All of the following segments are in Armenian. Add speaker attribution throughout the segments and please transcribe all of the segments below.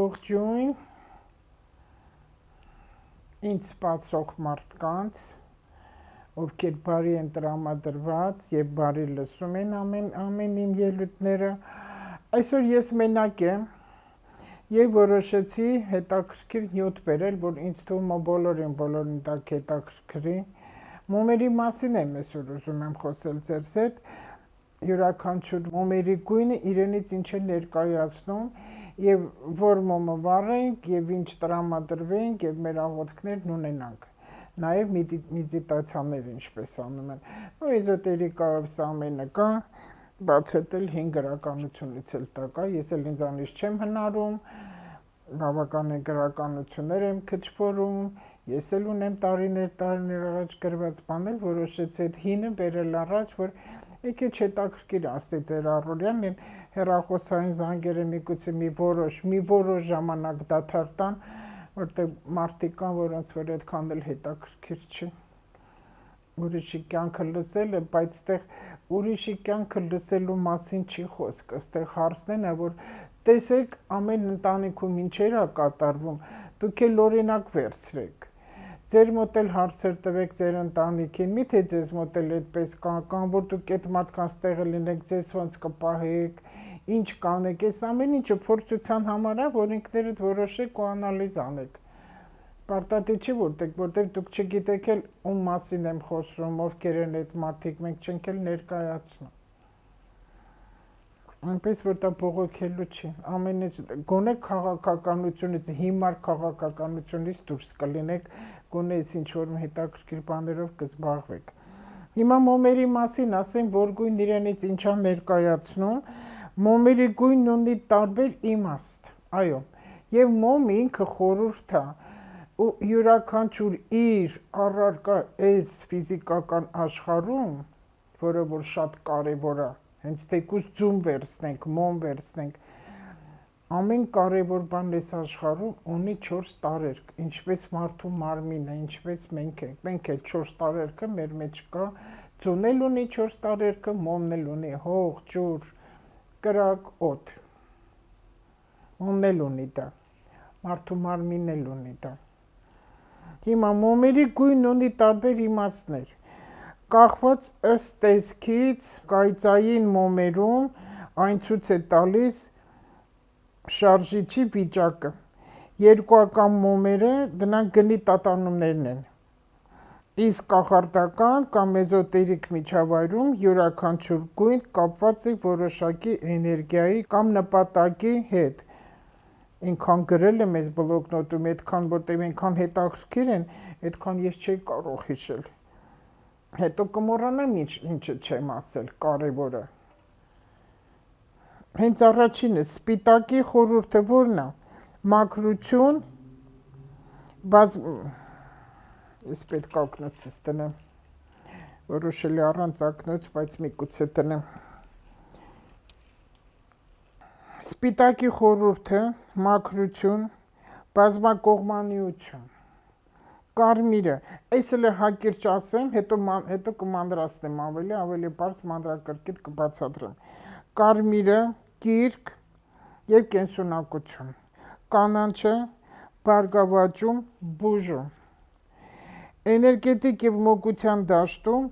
Speaker 1: ողջույն ինձ սպասող մարդկանց, ովքեր բարի են տրամադրված եւ բարի լսում են ամեն իմ ելույթները։ Այսօր ես մենակ եմ եւ որոշեցի հետաքրքիր նյութ բերել, որ ինձ թվում է բոլորին տակ հետաքրքրի։ Մոմերի մասին եմ այսօր ուզում եմ խոսել ձեզ հետ։ Յուրաքանչյուր մոմերի գույնը իրենից ինչ է ներկայացնում եւ որ մոմը վառենք եւ ինչ տրամադրվենք եւ մեր աղոթքներն ունենանք։ Նաեւ մեդիտացիաներ ինչպես անում են։ Ու էզոտերիկայով սա ամենը կա, բացել 5 գրականությունից էլ տա կա, ես էլ ինձանից չեմ հնարում, բավական գրականություններ եմ քչփորում, ես էլ ունեմ տարիներ առաջ գրված բաներ, որոշեցի այդ հինը բերել առաջ, որ եկե չհետաքրքիր աստի ձեր առօրյան հեռախոսային զանգերը միգուցե մի որոշ ժամանակ դադար տան, որտեղ մարդիկ կան, որոնց որ այդքան էլ հետաքրքիր չի։ Ուրիշի կյանքը լսելը, բայց այդտեղ ուրիշի կյանքը լսելու մասին չի խոսք, այստեղ հարցն է, որ տեսեք ամեն ընտանիքում ինչեր է կատարվում, դուք էլ օրինակ վերցրեք։ Ձեր մոտ էլ հարցեր տվեք ձեր ընտանիքին, միթե ձեզ մոտ էլ այդպես կան, որ դուք այդ մարդկանց տեղը լինեք, ձեզ ոնց կպահեք, ինչ կանեք, այս ամեն ինչը փորձության համար է, որ ինքներդ որոշեք ու անալիզ անեք։ Պարտադիր չի որտեղ դուք չգիտեք էլ ում մասին եմ խոսում, ովքեր են այդ մարդիկ, մենք չենք էլ ներկայացնում։ Այնպես որ դա բողոքելու չի, ամեն ինչ գոնե քաղաքականությունից, հիմար քաղաքականությունից դուրս կլինեք, գոնե ինչ որ հետաքրքիր բաներով կզբաղվեք։ Հիմա մոմերի մասին ասեմ, որ գույն իրենից ինչա ներկայացնում, մոմերի գույնն ունի տարբեր իմաստ, այո, եւ մոմը ինքը խորհուրդ է, ու յուրաքանչյուր իր առարկա այս ֆիզիկական աշխարհում, որը որ շատ կարեւոր է, հենց թեկուզ ձում վերցնենք, մոմ վերցնենք, ամեն կարևոր բան այս աշխարհում ունի 4 տարերկ, ինչպես մարդու մարմինը, ինչպես մենք էլ 4 տարերկը մեր մեջ կա, ձուն էլ ունի 4 տարերկը, մոմն էլ ունի հող, ջուր, կրակ, օդ։ Մոմն էլ ունի դա, մարդու մարմինն էլ ունի դա։ Հիմա մոմերի գույնն ունի տարբեր իմաստներ։ Կախված ըստ տեսքից կայծային մոմերում այն ցույց է տալիս շարժիչի վիճակը։ Երկուական մոմերը դրանք գնի տատանումներն են։ Իսկ կախարդական կամ էզոտերիկ միջավայրում յուրաքանչյուր գույն կապված է որոշակի էներգիայի կամ նպատակի հետ։ Ինքան գրել եմ այս բլոկնոտում, այդքան որտեղ այնքան հետաքրքիր են, այդքան ես չէի կարող հիշել։ Հետո կմոռանամ ինչը չեմ ասել, կարևորը։ Հենց առաջինը սպիտակի խորհուրդը որն է։ Մաքրություն, ես պետք է ակնոցս տնեմ, որոշել է առանց ակնոց, բայց միգուցե տնեմ։ Սպիտակի խորհուրդը, մաքրություն, բազմակողմանիություն։ Կարմիրը, այս էլ հակիրճ ասեմ, հետո կմանրացնեմ ավելի պարզ մանրակրկիտ կբացատրեմ։ Կարմիրը, կիրք եւ կենսունակություն։ Կանաչը, բարգավաճում, բուժում։ Էներգետիկ եւ մոգության դաշտում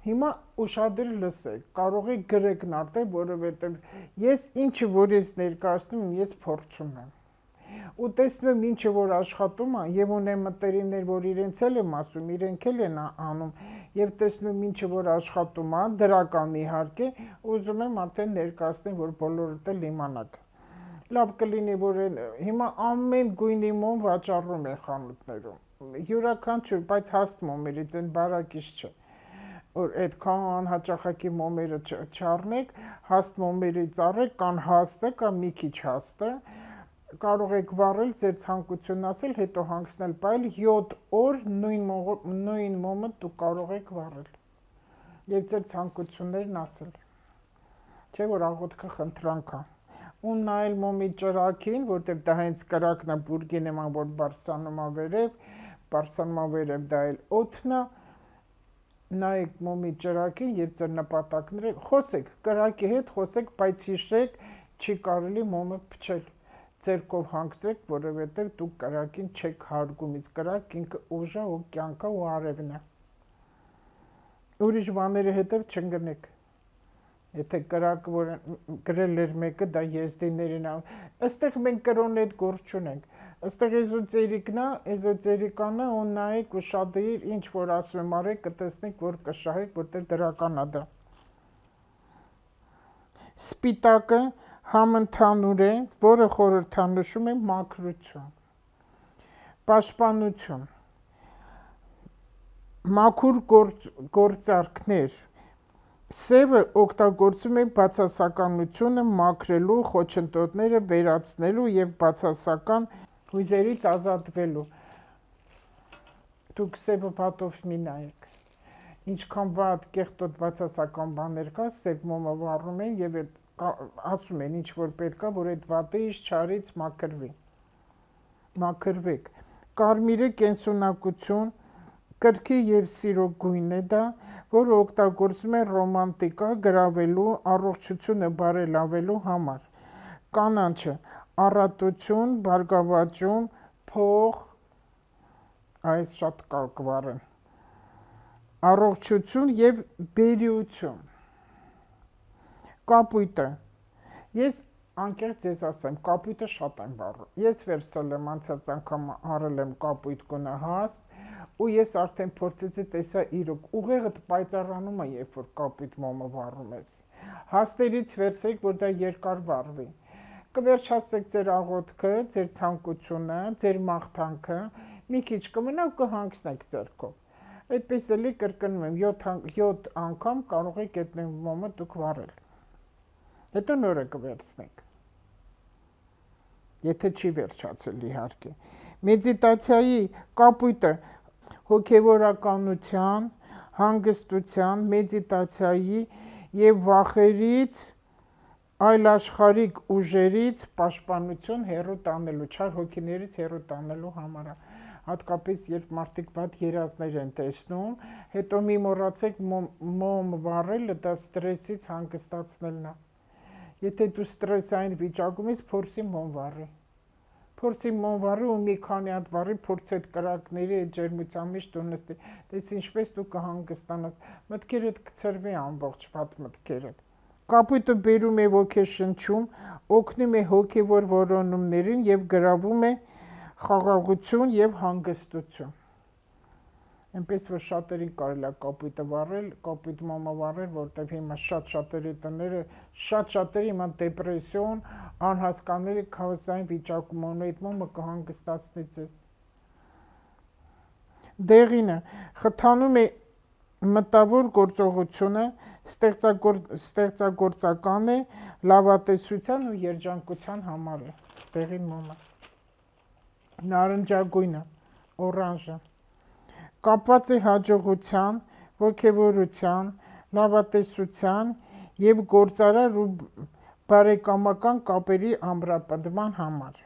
Speaker 1: հիմա ուշադիր լսեք, կարող եք գրեք նարդե, որովհետեւ ես ինչը որ ես ներկայացնում եմ, ես փորձում եմ։ Ու տեսնում եմ ինչը որ աշխատում է եւ ունեմ մտերիմներ, որ իրենց էլ եմ ասում, իրենք էլ են անում եւ տեսնում եմ ինչը որ աշխատում է, դրական իհարկե, ուզում եմ արդեն ներկայացնել, որ բոլորդ էլ իմանաք։ Լավ կլինի, որ հիմա ամեն գույնի մոմ վաճառում է խանութներում։ Յուրաքանչյուր, բայց հաստ մոմերից են բարակից չէ։ Որ այդքան հաճախակի մոմերը չառնեք, հաստ մոմերից առեք, կան հաստը, կան մի քիչ հաստը, կարող եք վառել ձեր ցանկությունն ասել, հետո հանգցնել բայել 7 օր նույն մոմը դուք կարող եք վառել եւ ձեր ցանկություններն ասել։ Չէ՞ որ աղոթքը խնդրանք է։ Ու նայել մոմի ճրակին, որտեղ դա հենց կրակն է բուրգի նման, որ բարձրանում է վերև դա էլ օդն է, նայեք մոմի ճրակին եւ ձեր նպատակները, խոսեք կրակի հետ, խոսեք, բայց հիշեք, չի կարելի մոմը փչել։ ձերքով հանգցրեք, որովհետև դուք կրակին չեք հարգում, իսկ կրակ ինքը ուժ է ու կյանք է ու արևն է։ Ուրիշ բաների հետև չընկնեք։ Եթե կրակը, որ գրել էր մեկը, դա եզդիներին է, այստեղ մենք կրոնի հետ գործ չունենք։ Այստեղ էզոտերիկան է, ու նայեք ու շատեր ինչ որ ասում եմ արեք, կտեսնեք, որ կշահեք, որտեղ դրական է դա։ Սպիտակը համընդհանուր է, որը խորհրդանշում է մաքրություն, պաշտպանություն, մաքուր գործարքներ։ Սևը օգտագործում է բացասականությունը մաքրելու, խոչընդոտները վերացնելու և բացասական հույզերից ազատվելու։ Դուք սևը վատով մի նայեք։ Ինչքան վատ կեղտոտ բացասական բաներ կա, սև մոմը վառում են և ասում են ինչ որ պետք է, որ այդ վատը իշ չարից մաքրվեք։ Կարմիրը կենսունակություն, կրքի և սիրո գույն է դա, որը օգտագործվում է ռոմանտիկա գրավելու, առողջությունը բարելավելու համար։ Կանաչը առատություն, բարգավաճում, փող, այս շատ կվառեն, առողջություն և բերիություն։ Կապույտը, ես անկեղծ ձեզ ասեմ, կապույտը շատ եմ վառում։ Ես վերցրել եմ անցած անգամ արել եմ կապույտ գունահաստ, ու ես արդեն փորձեցի տեսա իրոք ուղեղդ պայծառանում է, երբ որ կապույտ մոմը վառում ես։ Հաստերից վերցրեք, որ դա երկար վառվի։ Կվերջացնեք ձեր աղոթքը, ձեր ցանկությունը, ձեր մաղթանքը, մի քիչ կմնա ու կհանգցնեք ձեռքով։ Այդպես էլի կրկնում եմ, 7 անգամ կարող եք այդ մոմը դուք վառել։ Հետո նորը կվերցնեք։ Եթե չի վերջացել իհարկե։ Մեդիտացիայի կապույտը հոգևորականության, հանգստության, մեդիտացիայի և վախերից, այլաշխարհիկ ուժերից պաշտպանություն հեռու տանելու, չար հոգիներից հեռու տանելու համար է։ Հատկապես երբ մարդիկ վատ երազներ են տեսնում, հետո մի մոռացեք մոմ վառելը, դա ստրեսից հանգստացնելն է։ Եթե դու ստրեսային վիճակում ես, փորձի մոմ վառի։ Փորձի մոմ վառի ու մի քանի հատ վառի, փորձ այդ կրակների այդ ջերմության մեջ դու նստի, տես ինչպես դու կհանգստանաս, մտքերդ կցրվի ամբողջ վատ մտքերդ։ Կապույտը բերում է ոգեշնչում, օգնում է հոգևոր որոնումներին և գրավում է խաղաղություն և հանգստություն։ Այնպես որ շատերին կարելի է կապույտը վառել, կապույտ մոմը վառել, որտեղ հիմա շատ-շատերի տները, շատ-շատերի հիմա դեպրեսիոն, անհասկանալի քաոսային վիճակում են, այդ մոմը կհանգստացնի ձեզ։ Դեղինը խթանում է մտավոր գործողությունը, ստեղծագործական է, լավատեսության ու երջանկության համար է դեղին մոմը։ Նարնջագույնը, օրանժը կապված է հաջողության, ոգևորության, լավատեսության և գործարար ու բարեկամական կապերի ամրապնդման համար։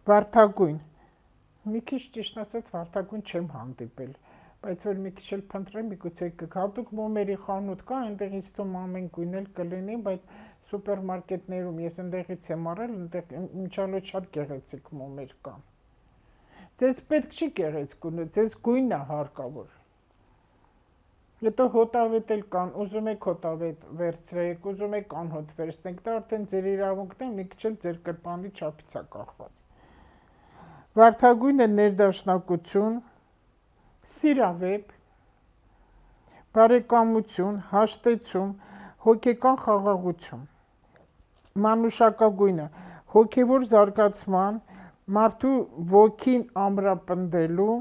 Speaker 1: Վարդագույն, մի քիչ ճիշտ ասած վարդագույն չեմ հանդիպել, բայց որ մի քիչ էլ փնտրեմ, միգուցե հատուկ մոմերի խանութ կա, այնտեղ ինձ թվում ամեն գույն էլ կլինի, բայց սուպերմարկետներում ես այնտեղից եմ առել, այնտեղ իմիջիալոց շատ գեղեցիկ մոմեր կան։ Ձեզ պետք չի գեղեցկությունը, ձեզ գույնն է հարկավոր։ Հետո հոտավետ էլ կան, ուզում եք հոտավետ վերցրեք, ուզում եք անհոտ վերցնեք, դա արդեն ձեր իրավունքն է, մի քիչ էլ ձեր կրպանի չափից է կախված։ Վարդագույնը ներդաշնակություն, սիրավեպ, բարեկամություն, հաշտեցում, հոգեկան խաղաղություն։ Մանուշակագույնը հոգևոր զարգացման, մարդու ոգին ամրապնդելու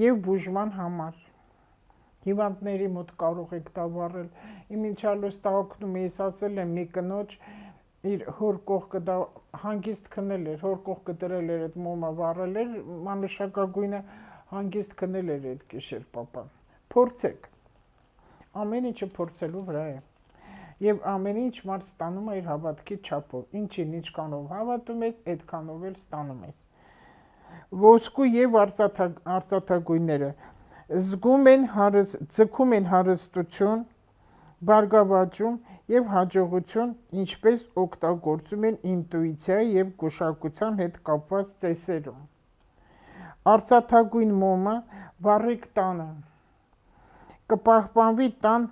Speaker 1: և բուժման համար։ Հիվանդների մոտ կարող եք դա վառել։ Իմիջիալոց դա օգնում է, ես ասել եմ մի կնոջ, իր հոր կողքը դա հանգիստ քնել էր, հոր կողքը դրել էր այդ մոմը վառել էր, մանուշակագույնը հանգիստ քնել էր այդ գիշեր պապան։ Փորձեք։ Ամեն ինչը փորձելու վրա է։ Եվ ամեն ինչ մարդ ստանում է իր հավատքի չափով։ Ինչին ինչքանով հավատում ես, այդքանով էլ ստանում ես։ Ոսկու և արծաթագույնները ձգում են հարստություն, բարգավաճում եւ հաջողություն, ինչպես օգտագործում են ինտուիցիայի եւ գուշակության հետ կապված ծեսերում։ Արծաթագույն մոմը վառեք տանը, կպահպանվի տան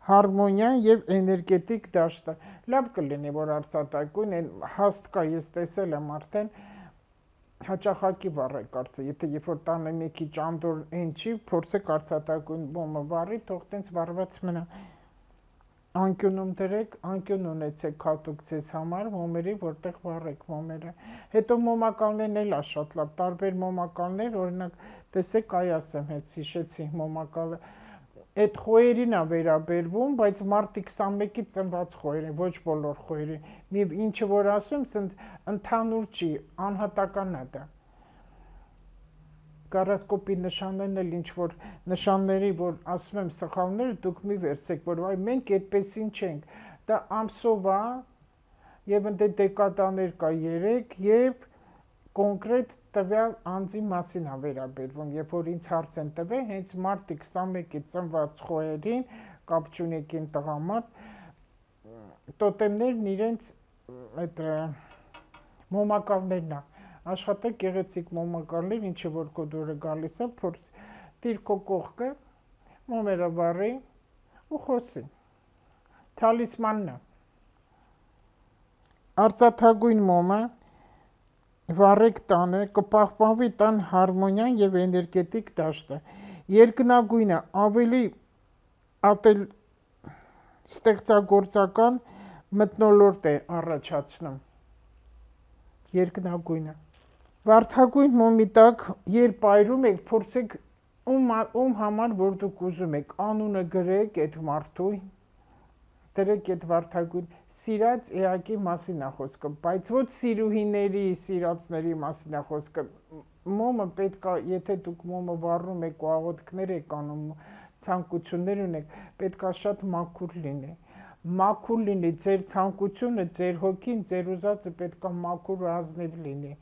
Speaker 1: հարմոնիան եւ էներգետիկ դաշտը։ Լավ կլինի, որ արծաթագույն են հաստ կա, ես տեսել եմ արդեն հաճախակի վառեք արծաթ, եթե երբ որ տանը մի քիչ անդոր են չի, փորձեք արծաթագույն մոմը վառի, թող տենց վառված մնա։ Անկյունում դրեք, անկյուն ունեցեք հատուկ ձեզ համար մոմերի, որտեղ վառեք մոմերը։ Հետո մոմակալներն էլ շատ լավ, տարբեր մոմակալներ, օրինակ, տեսեք, այ ասեմ, հետ հիշեցի մոմակալը։ Այդ խոյերին է վերաբերվում, բայց մարտի 21-ից ծնված խոյերին, ոչ բոլոր խոյերին։ Մի ինչը որ ասում, ընդհանուր չի, անհատական է դա։ Գարոսկոպի նշաններն էլ ինչ որ նշանների, որ ասում եմ սխալները, դուք մի վերցեք, որ այ մենք այդպեսին չենք։ Դա ամսով է, եւ ընդ դեկադաներ կա 3 եւ կոնկրետ տվյալ անձի մասին է վերաբերվում, երբ որ ինձ հարց են տվել, հենց մարտի 21-ից ծնված խոյերին, կապ չունեցին տղամարդ, տոտեմներն իրենց այդ մոմակալներն է, աշխատեք գեղեցիկ մոմակալներ, ինչը որ կոդորը գալիս է, փորձ տիր քո կողքը, մոմերը վառի ու խոսի, թալիսմանն է։ Արծաթագույն մոմը վառեք տանը, կպահպանվի տան հարմոնիան եւ էներգետիկ դաշտը։ Երկնագույնը ավելի ստեղծագործական մթնոլորտ է առաջացնում։ Երկնագույնը։ Վարդագույն մոմի տակ, երբ այրում եք, փորձեք ում համար որ դուք ուզում եք, անունը գրեք այդ մարդու, դրեք այդ վարդագույն, սիրած էակի մասին է խոսքը, բայց ոչ սիրուհիների, սիրածների մասին է խոսքը։ Մոմը պետք է, եթե դուք մոմը վառում եք ու աղոթքներ եք անում, ցանկություններ ունեք, պետք է շատ մաքուր լինի։ Մաքուր լինի ձեր ցանկությունը, ձեր հոգին, ձեր ուզածը պետք է մաքուր ու ազնիվ լինի։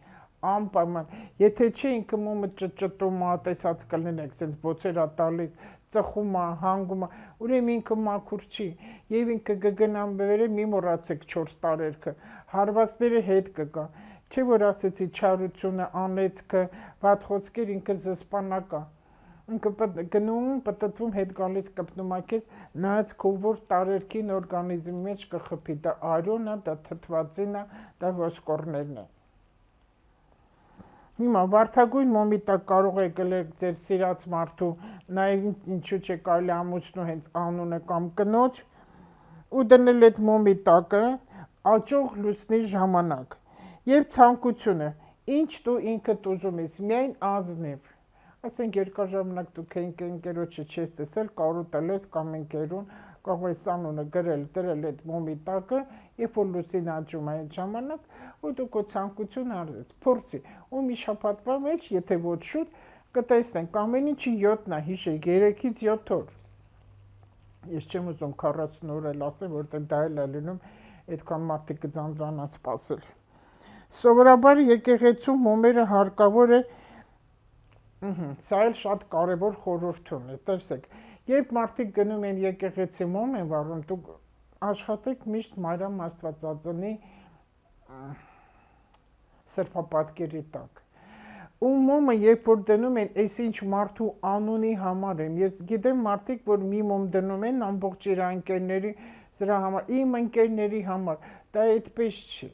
Speaker 1: Անպայման, եթե չէ ինքը մոմը ճճտում է, տեսած կլինեք, sense բոցեր է տալիս, ծխում է, հանգում է, ուրեմն ինքը մաքուր չի, եւ ինքը կգնա վերև, մի մոռացեք 4 տարերքը, հարվածները հետ կգա, չէ որ ասեցի չարությունը, անեծքը, վատ խոսքեր, ինքը զսպանակ է, ինքը գնում, պտտվում, հետ գալիս կպնում է քեզ, նայած քո որ տարերքին օրգանիզմի մեջ կխփի, դա արյուն է, դա թթվածին է, դա ոսկորներն է։ Հիմա վարդագույն մոմի տակ կարող եք գլեք ձեր սիրած մարդու, նաև ինչու՞ չէ կարելի ամուսնու հենց անունը կամ կնոջ ու դնել այդ մոմի տակը աճող լուսնի ժամանակ։ Եվ ցանկությունը, ինչ դու ինքդ ուզում ես, միայն ազնիվ։ Ասենք երկար ժամանակ դուք ընկերոջը չես տեսել, կարոտել ես կամ ընկերուն, կարող ես անունը գրել, դրել այդ մոմի տակը, երբ որ լուսին աճում է այդ ժամանակ, ու դու քո ցանկությունը արեց, փորձի, ու մի շաբաթվա մեջ, եթե ոչ շուտ, կտեսնենք, ամեն ինչի 7-ն է, հիշեք, 3-ից 7 օր։ Ես չեմ ուզում 40 օր էլ ասեմ, որտեղ դա էլ է լինում, այդքան մարդիկ կձանձրանան սպասել։ Սովորաբար եկեղեցու մոմերը հարկավոր է, սա էլ շատ կարևոր խորհուրդում է, տեսեք, երբ մարդիկ գնում են եկեղեցի մոմ են վառում, դուք աշխատեք միշտ Մարիամ Աստվածածնի սրբապատկերի տակ։ Ու մոմը երբ որ դնում են, այս ինչ մարդու անունի համար եմ, ես գիտեմ մարդիկ, որ մի մոմ դնում են ամբողջ իր ընկերների սրա համար, իմ ընկերների համար, դա այդպես չի։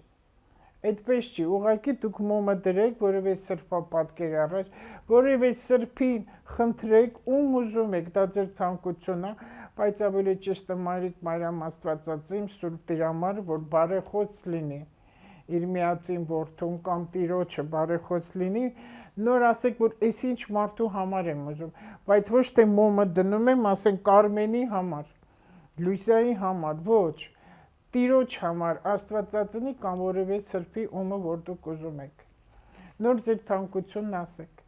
Speaker 1: Այդպես չի, ուղղակի դուք մոմը դրեք, որևէ սրբապատկերի առաջ, որևէ սրբին խնդրեք, ում ուզում եք, դա ձեր ցանկությունն է, բայց ավելի ճիշտ է Մայրիկ Մարիամ Աստվածածին, Սուրբ Տիրամարը, որ բարեխոս լինի, իր միածին որդուն կամ Տիրոջը բարեխոս լինի, նոր ասեք, որ այս ինչ մարդու համար եմ ուզում, բայց ոչ թե մոմը դնում եմ, ասենք Կարմենի համար, Լույսիայի համար, ոչ։ Տիրոջ համար, Աստվածածնի կամ որևէ սրբի ումը, որ դուք ուզում եք։ Նոր ձեր ցանկությունն ասեք։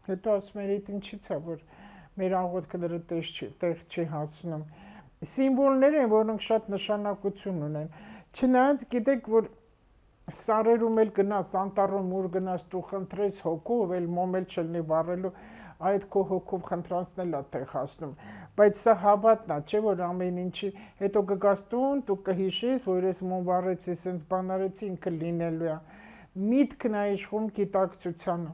Speaker 1: Հետո ասում եք, ինչի՞ց է, որ մեր աղոթքները տեղ չի հասնում։ Սիմվոլներ են, որոնք շատ նշանակություն ունեն։ Չնայած գիտեք, որ Սարերում էլ գնաս, անտառում ուր գնաս, դու խնդրես հոգով, էլ մոմել չլնի վառելու, այդ քո հոգով խնդրանցնելա տեղ հասնում, բայց սա հավատն է, չէ՞ որ ամեն ինչի, հետո կգաս տուն, դու կհիշես, որ ես մոմ վառեցի, սենց բան արեցի, ինքը լինելու է, միտքն է իշխում գիտակցությանը,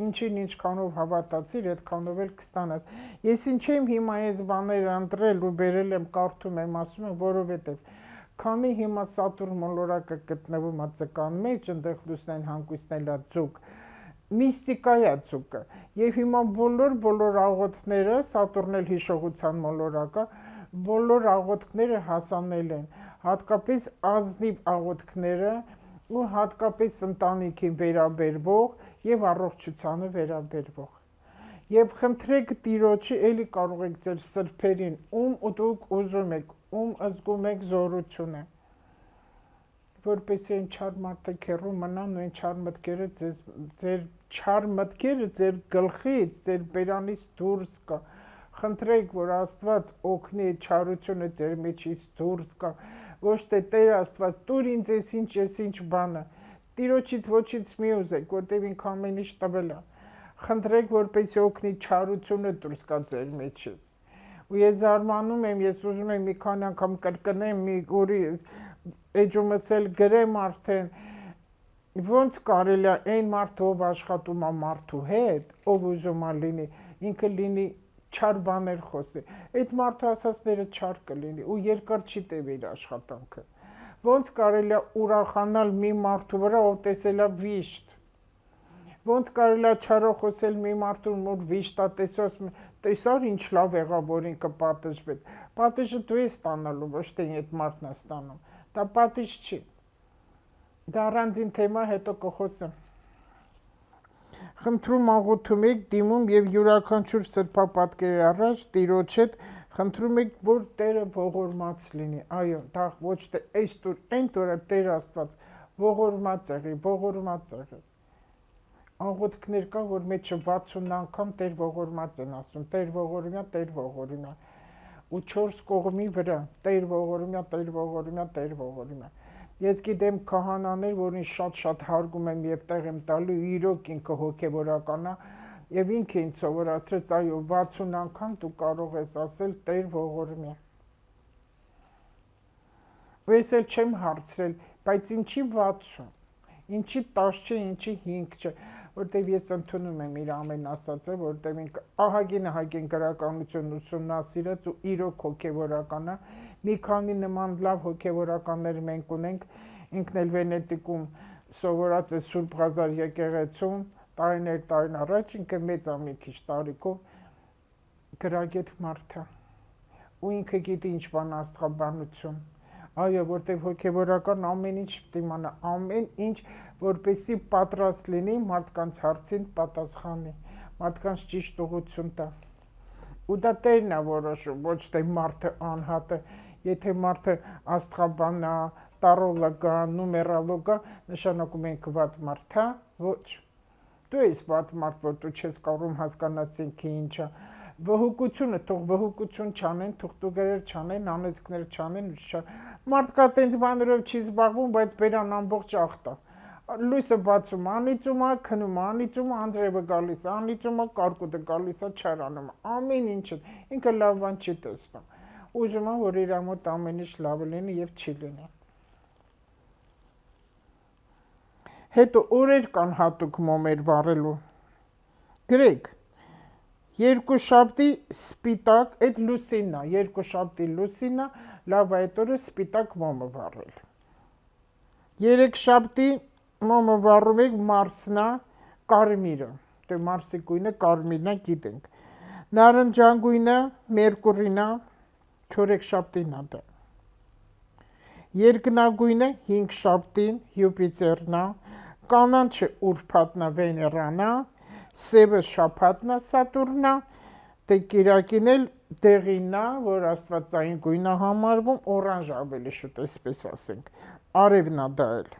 Speaker 1: ինչին ինչքանով հավատացիր, այդքանով էլ կստանաս, ես ինչ եմ հիմա այս բաները ընտրել ու բերել եմ, կարդում եմ, ասում եմ, որովհետև քանի հիմա Սատուրն մոլորակը գտնվում է ձկան մեջ, այնտեղ լուսնային հանգույցն է ձուկ, միստիկա է ձուկը, եւ հիմա բոլոր աղոթքները, Սատուրն էլ հիշողության մոլորակը, բոլոր աղոթքները հասանել են, հատկապես ազնիվ աղոթքները ու հատկապես ընտանիքին վերաբերվող եւ առողջությանը վերաբերվող։ Եվ խնդրեք Տիրոջի, էլի կարող եք ձեր սրբերին, ում դուք ուզում եք, ում զգում եք զորությունը, որպեսզի այն չար մարդիկ հեռու մնան ու այն չար մտքերը ձեր չար մտքերը ձեր գլխից, ձեր բերանից դուրս գա։ Խնդրեք, որ Աստված օգնի այդ չարությունը ձեր մեջից դուրս գա։ Ոչ թե Տեր Աստված, տուր ինձ ես ինչ բանը։ Տիրոջից ոչինչ մի ուզեք, որտեղ ինքը ամեն ինչ տվել է։ Խնդրեք, որպեսզի օգնի չարությունը դուրս գա ձեր մեջից։ Ու ես զարմանում եմ, ես ուզում եմ մի քանի անգամ կրկնեմ, մի գորի էջումս էլ գրեմ արդեն, ոնց կարելի է այն մարդը, ով աշխատում է մարդու հետ, ով ուզում է լինի, ինքը լինի չար բաներ խոսի, այդ մարդու ասածները չար կլինի ու երկար չի տևի իր աշխատանքը։ Ոնց կարելի է ուրախանալ մի մարդու վրա, ով տեսել է վիշտ, ոնց կարելի է չարոխոսել մի մարդուն, որ վիշտ է տեսար ինչ լավ եղավ, որ ինքը պատժվեց։ Պատիժը դու ես ստանալու, ոչ թե այդ մարդն է ստանում։ Դա պատիժ չի։ Դա առանձին թեմա, հետո կխոսեմ։ Խնդրում աղոթում եք, դիմում եւ յուրաքանչյուր սրբապատկերի առաջ Տիրոջ հետ խնդրում եք, որ Տերը ողորմած լինի։ Այո, դա ոչ թե այս տուր, այն տուրը Տեր Աստված ողորմած եղի։ Աղոթքներ կա, որ մեջը 60 անգամ Տեր ողորմած են ասում, Տեր ողորմյա, ու 4 կողմի վրա, Տեր ողորմյա։ Ես գիտեմ քահանաներ, որին շատ հարգում եմ եւ տեղ եմ տալու, իրոք ինքը հոգեվորական է, եւ ինքը ինձ սովորացրեց, այո, 60 անգամ դու կարող ես ասել Տեր ողորմյա։ Ու ես էլ չեմ հարցրել, բայց ինչի 60, ինչի 10 չէ, ինչի 5 չէ, որտեվ ես ընդունում եմ իր ամեն ասածը, որտեվ ինքը ահագին գրականություն ուսումնասիրած ու իրոք հոգեվորական է, մի քանի նման լավ հոգեվորականներ մենք ունենք, ինքն էլ Վենետիկում սովորած է Սուրբ Ղազար եկեղեցում, տարիներ առաջ, ինքը մեծ է մի քիչ տարիքով, գրագետ մարդ է, ու ինքը գիտի ինչ բան աստղաբանություն, այո, որտեվ հոգեվորական ամեն ինչ պետք է իմանա, ամեն ինչ, որպեսզի պատրաստ լինի մարդկանց հարցին պատասխանի, մարդկանց ճիշտ ուղղություն տա։ Ու դա Տերն է որոշում, ոչ թե մարդը անհատը, եթե մարդը աստղաբան է, տարոլոգ է, նումերոլոգ է, նշանակում է ինքը վատ մարդ է, ոչ։ Դու ես վատ մարդ, որ դու չես կարող հասկանալ ինքը ինչ է։ Վհուկությունը, թող վհուկություն չանեն, թող տուգերեր չանեն, անեծքներ չանեն, մարդկա տենց բաներով չի զբաղվում, բայց բերան ամբողջ ախտա։ Լույսը բացում, անիծում է, քնում, անիծում, անձրևը գալիս, անիծում է, կարկուտը գալիս է, չարանում, ամեն ինչը, ինքը լավ բան չի տեսնում։ Ուզում է, որ իր մոտ ամեն ինչ լավ լինի եւ չի լինի։ Հետո օրեր կան հատուկ մոմեր վառելու։ Գրեք, երկուշաբթի սպիտակ, այդ լուսինն է, երկուշաբթի լուսինն է, լավ այդ օրը սպիտակ մոմը վառել։ Երեքշաբթի մոմը վառում եք մարսնա, կարմիրը, դե մարսի գույնը կարմիրն է, գիտենք։ Նարնջագույնը մերկուրին է, չորեքշաբթին է դա։ Երկնագույնը հինգշաբթին Յուպիտերն է, կանանչը ուրբաթն է Վեներան է, սևը շաբաթն է Սատուրնն է, դե կիրակին էլ դեղինն է, որ աստվածային գույն է համարվում, օրանժ ավելի շուտ, այսպես ասենք, արևն է դա էլ։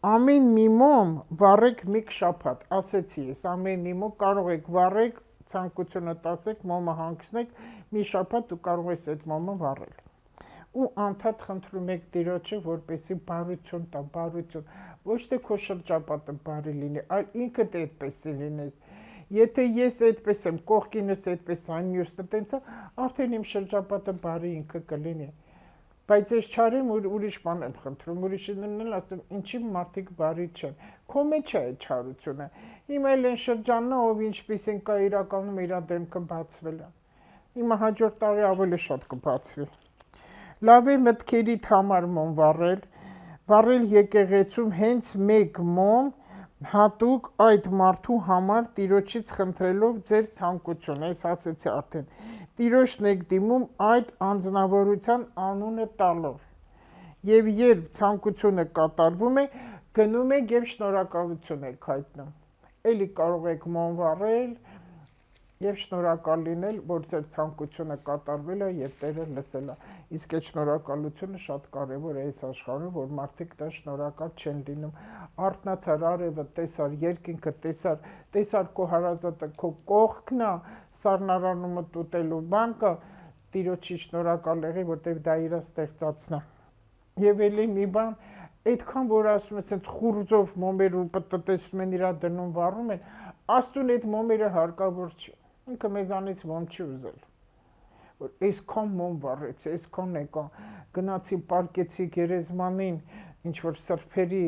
Speaker 1: Ամեն մի մոմ վառեք մի շաբաթ, ասեցի ես, ամեն մի մոմ կարող եք վառեք, ցանկությունը տասեք, մոմը հանգցնեք, մի շաբաթ դու կարող ես այդ մոմը վառել։ ու անդադ խնդրում եք Տիրոջը, որպեսզի բարություն տա, բարություն, ոչ թե քո շրջապատը բարի լինի, այլ ինքդ այդպես լինես։ Եթե ես այդպես եմ, կողքինս այդպես, այն մյուսը տենց է, արդեն իմ շրջապատը բարի ինքը կլինի։ Բայց ես չարեմ, ուրիշ բան եմ խնդրում, ուրիշին էլ ասում, ինչի մարդիկ բարի չեն։ Քո մեջ է այդ չարությունը։ Հիմա էլ այն շրջանն է, ով ինչպեսին կա իրականում իր դեմքը բացվել է։ Հիմա հաջորդ տարի ավելի շատ կբացվի։ Լավ է մտքերիդ համար մոմ վառել եկեղեցում հենց մեկ մոմ հատուկ այդ մարդու համար Տիրոջից խնդրելով ձեր ցանկությունը, ես ասեցի արդեն, Տիրոջն եք դիմում այդ անձնավորության անունը տալով։ Եվ երբ ցանկությունը կատարվում է, գնում եք եւ շնորհակալություն եք հայտնում։ Էլի կարող եք մոմ վառել եւ շնորհակալ լինել, որ ձեր ցանկությունը կատարվել է եւ Տերը լսել է։ Իսկ այդ շնորհակալությունը շատ կարեւոր է այս աշխարհում, որ մարդիկ դա շնորհակալ չեն լինում։ Արթնացար արևը, տեսար երկինքը, տեսար քո հարազատը, քո կողքն է, սառնարանումը տուտելու բան կա, Տիրոջի շնորհակալ եղի, որտեվ դա իր ստեղծածն է։ Եվ էլի մի բան, այդքան որ ասում ես, այդ խուրձով մոմեր ու պտտեցնում են իրա դնում վառում են, Աստուն այդ մոմերը հարկավոր չի։ Ինքը մեզանից մոմ չի ուզել, որ այսքան մոմ վառեցի, այսքան եկա, գնացի պարկեցի գերեզմանին, ինչ-որ սրբերի,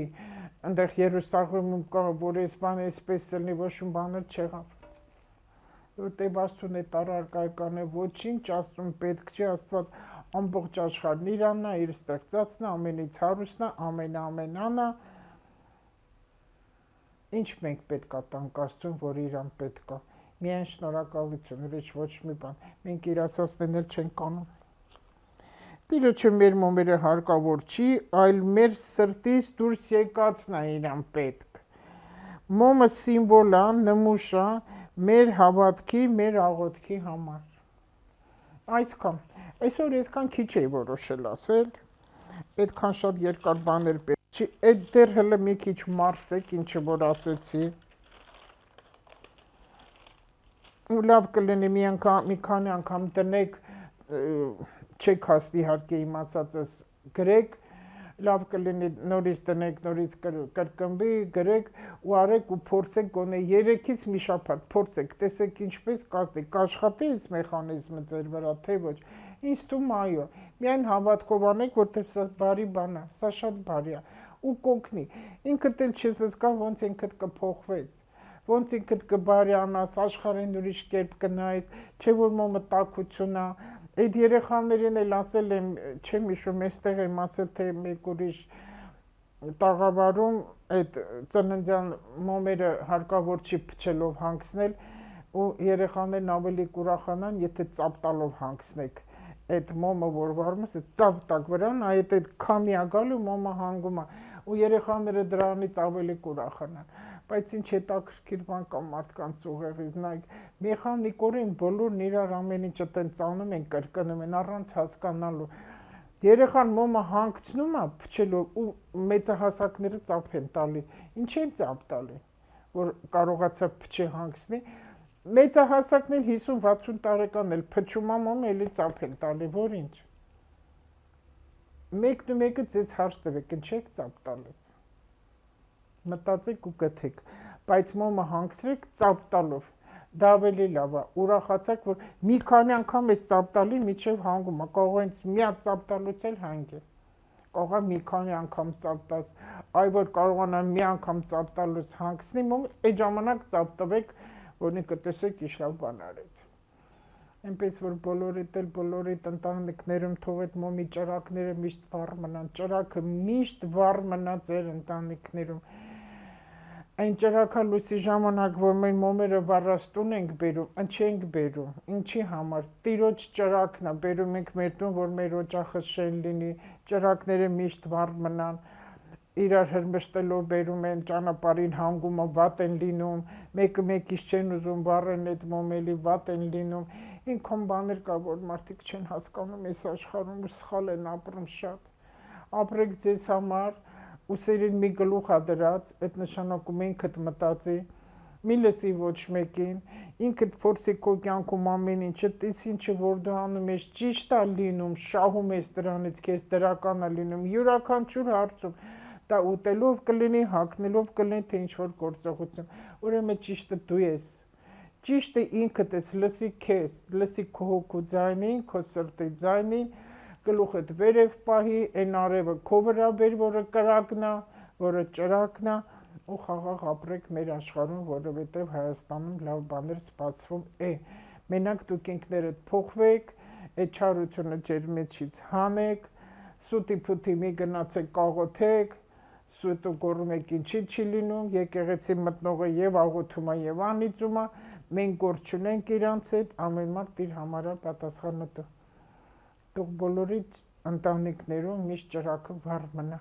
Speaker 1: այնտեղ Երուսաղեմում կա, որ այս բան այսպես լինի, ոչ մի բան էլ չեղավ, որտեղ Աստուն այդ առարկայական է, ոչինչ Աստուն պետք չի, Աստված ամբողջ աշխարհն իրանն է, իր ստեղծածն է, ամենից հարուստն է, ամենանն է, ինչ մենք պետք է տանք Աստծուն, որ իրան պետք է։ Միայն շնորհակալություն, ուրիշ ոչ մի բան։ Մենք իր ասածներն էլ չենք անում։ Տիրոջը մեր մոմերը հարկավոր չի, այլ մեր սրտից դուրս եկածն է իրան պետք։ Մոմը սիմվոլ է, նմուշ է մեր հավատքի, մեր աղոթքի համար։ Այսքան։ Այսօր այսքան քիչ էի որոշել ասել, այդքան շատ երկար բաներ պետք չի, այդ դեռ հələ մի քիչ մարսեք, ինչը որ ասեցի։ Ու լավ կլինի մի քանի անգամ տնեք, չեք հասնի իհարկե իմ ասածս գրեք, լավ կլինի նորից տնեք, նորից կրկնվի, գրեք ու արեք ու փորձեք գոնե 3-ից մի շաբաթ փորձեք, տեսեք ինչպես կազմի, կաշխատի այս մեխանիզմը ձեր վրա, թե ոչ։ Ինձ թվում այո, միայն հավատքով անեք, որտեղ սա բարի բան է, սա շատ բարի է ու կօգնի։ Ինքդ էլ չես զգա ոնց ինքդ կփոխվես։ Ոնց ինքդ կբարյանաս, աշխարհին ուրիշ կերպ կնայես, չէ որ մոմը տաքություն է։ Այդ երեխաներին էլ ասել եմ, չեմ հիշում, այստեղ եմ ասել, թե մեկ ուրիշ տաղավարում այդ ծննդյան մոմերը հարկավոր չի փչելով հանգցնել ու երեխաներն ավելի կուրախանան, եթե ծապ տալով հանգցնեք։ Այդ մոմը որ վառում ես, ծապ տակ վրան, այդ քամի ա գալու մոմը հանգում է ու երեխաները դրանից ավելի կուրախանան։ Բայց ինչ հետաքրքիր բան կա մարդկանց ուղեղից, նայեք, մեխանիկորեն բոլորն իրար ամեն ինչը տենց անում են, կրկնում են առանց հասկանալու։ Երեխան մոմը հանգցնում է փչելով ու մեծահասակները ծափ են տալի։ Ինչ են ծափ տալի, որ կարողացա փչի հանգցնի։ Մեծահասակներ 50-60 տարեկան էլ փչում է մոմը, էլի ծափ են տալի, որ ինչ։ Մեկն ու մեկը ձեզ հարց տվեք, ինչ եք ծափ տալիս։ Մտածեք ու գթեք, բայց մոմը հանգցրեք ծափ տալով, դա ավելի լավ է, ուրախացեք, որ մի քանի անգամ ես ծափ տալի, մինչև հանգում է, կարող է ինձ մի հատ ծափ տալուց էլ հանգել, կարող է մի քանի անգամ ծափ տաս, այ որ կարողանա մի անգամ ծափ տալուց հանգցնի, մոմը այդ ժամանակ ծափ տվեք, որ ինքը տեսեք իշավ բան արեց։ Այնպես որ բոլորիդ ընտանիքներում թող այդ մոմի ճրակները միշտ վառ մնան, ճրակը միշտ վառ մնա ձեր ընտանիքներում։ Այն ճրակալույսի ժամանակ, որ մենք մոմերը վառաստուն ենք բերում, չենք բերում, ինչի համար, Տիրոջ ճրակն է, բերում ենք մեր տուն, որ մեր օջախը շեն լինի, ճրակները միշտ վառ մնան, իրար հրմշտելով բերում են, ճանապարհին հանգումը վատ են լինում, մեկը մեկից չեն ուզում վառեն այդ մոմելի, վատ են լինում, ինքան բաներ կա, որ մարդիկ չեն հասկանում այս աշխարհում ու սխալ են ապրում շատ, ապրեք ձեզ համար, ու սերին մի գլուխ ա դրած, այդ նշանակում ինքդ մտածի, մի լսի ոչ մեկին, ինքդ փորձի քո կյանքում ամեն ինչը, տես ինչը որ դու անում ես ճիշտ է լինում, շահում ես դրանից, քեզ դրական է լինում, յուրաքանչյուր հարցում, դա ուտելով կլինի, հագնելով կլինի, թե ինչ որ գործողություն, ուրեմն ճիշտը դու ես, ճիշտը ինքդ ես, լսի քեզ, լսի քո հոգու ձայնին, քո սրտի ձայնին, գլուխդ վերև պահի, այն արևը քո վրա բեր, որը կրակն է, որը ճրակն է, ու խաղաղ ապրեք մեր աշխարհում, որովհետև Հայաստանում լավ բաներ սպասվում է։ Մենակ դուք ինքներդ փոխվեք, այդ չարությունը ձեր մեջից հանեք, սուտի փութի մի գնացեք կաղոթեք, սուտը գոռում եք ինչի չի լինում, եկեղեցի մտնողը եւ աղոթում է եւ անիծում է, մենք գործ չունենք իրանց հետ, ամեն մարդ իր համարա պատասխանը տու։ Թող բոլորի ընտանիքներում միշտ ճրակը վառ մնա։